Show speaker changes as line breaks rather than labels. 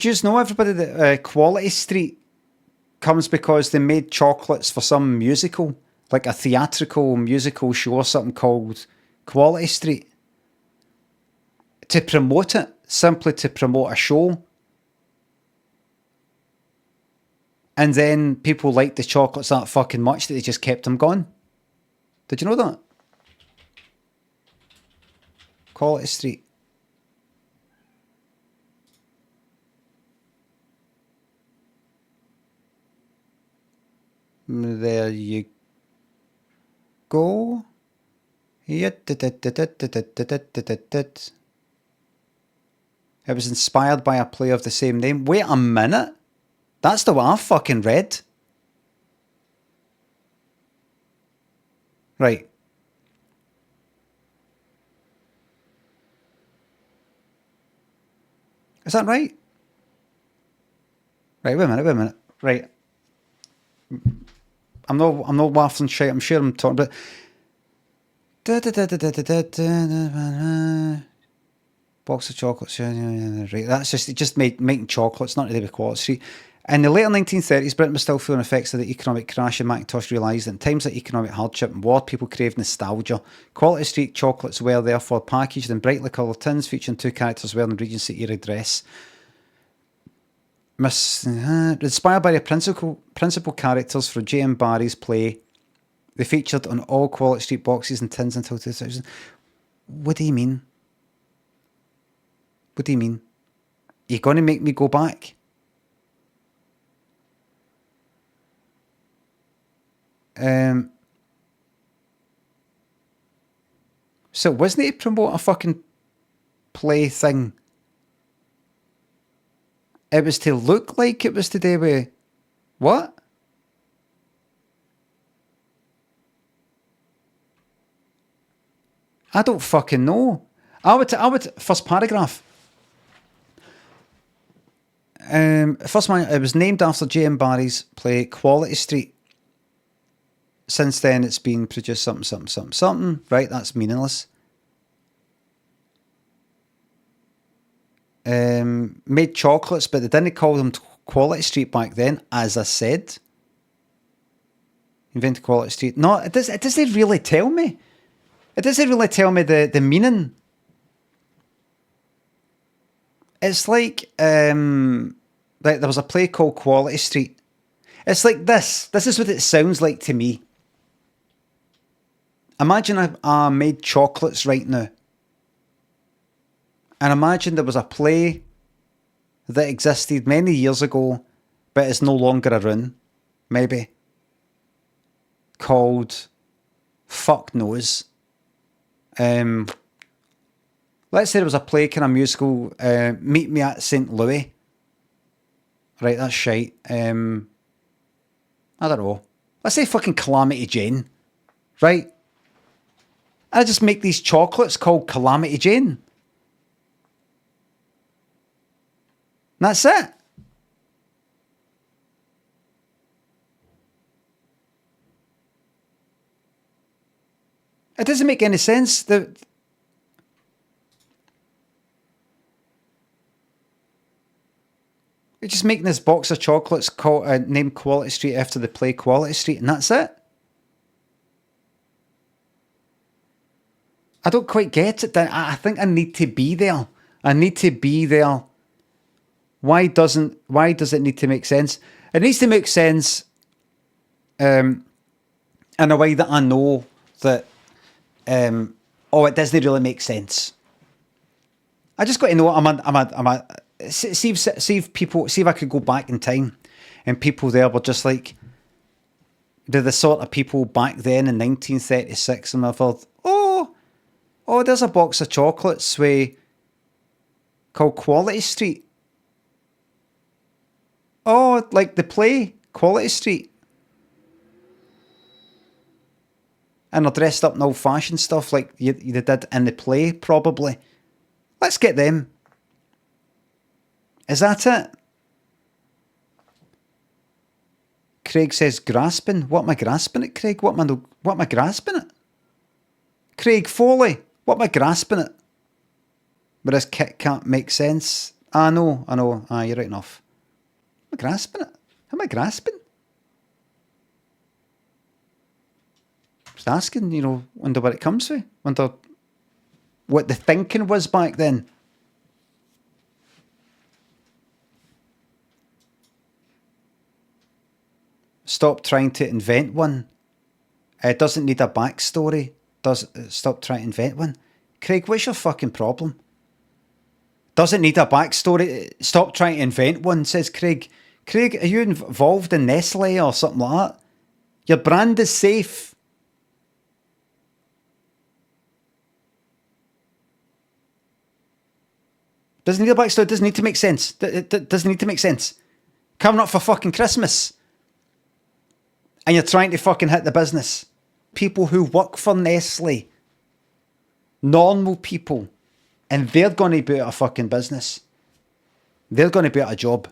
Do you know everybody that Quality Street comes because they made chocolates for some musical, like a theatrical musical show or something called Quality Street, to promote it, simply to promote a show. And then people liked the chocolates that fucking much that they just kept them going. Did you know that? Quality Street. There you go. It was inspired by a play of the same name. Wait a minute. That's the one I fucking read. Right. Is that right? Right, wait a minute. Right. I'm not waffling shit. I'm sure I'm talking about. Box of chocolates. Right, that's just making chocolates, not to do with Quality Street. In the later 1930s, Britain was still feeling effects of the economic crash, and Macintosh realised that in times of economic hardship and war, people craved nostalgia. Quality Street chocolates were therefore packaged in brightly coloured tins, featuring two characters wearing Regency-era dress. Inspired by the principal characters for J.M. Barrie's play, they featured on all Quality Street boxes and tins until 2000. What do you mean? What do you mean? You're going to make me go back? So wasn't it to promote a fucking play thing? It was to look like it was to do with what? I don't fucking know. I would first paragraph. First one, it was named after J.M. Barrie's play Quality Street. Since then, it's been produced something. Right, that's meaningless. Made chocolates, but they didn't call them Quality Street back then, as I said. Invented Quality Street. No, it doesn't really tell me. It doesn't really tell me the meaning. It's like there was a play called Quality Street. It's like this. This is what it sounds like to me. Imagine I made chocolates right now. And imagine there was a play that existed many years ago, but is no longer around, maybe, called Fuck Knows. Let's say there was a play, kind of musical, Meet Me at St. Louis. Right, that's shite. I don't know. Let's say fucking Calamity Jane. Right? I just make these chocolates called Calamity Jane. And that's it. It doesn't make any sense. You're just making this box of chocolates named Quality Street after the play Quality Street, and that's it. I don't quite get it. I think I need to be there. I need to be there. Why does it need to make sense? It needs to make sense in a way that I know that it doesn't really make sense. I just got to know see if I could go back in time and people there were just like the sort of people back then in 1936, and I thought, oh, there's a box of chocolates called Quality Street. Oh, like the play, Quality Street. And they're dressed up in old-fashioned stuff like you did in the play, probably. Let's get them. Is that it? Craig says grasping. What am I grasping at, Craig? What am I grasping at? Craig Foley. What am I grasping at? But this kit can't make sense. I know. You're right enough. Am I grasping it? How am I grasping? Just asking, wonder where it comes from. Wonder what the thinking was back then. Stop trying to invent one. It doesn't need a backstory. Stop trying to invent one. Craig, what's your fucking problem? Doesn't need a backstory. Stop trying to invent one, says Craig. Craig, are you involved in Nestle or something like that? Your brand is safe. Doesn't need a backstory. Doesn't need to make sense. It doesn't need to make sense. Coming up for fucking Christmas. And you're trying to fucking hit the business. People who work for Nestle. Normal people. And they're going to be out of fucking business. They're going to be out of job.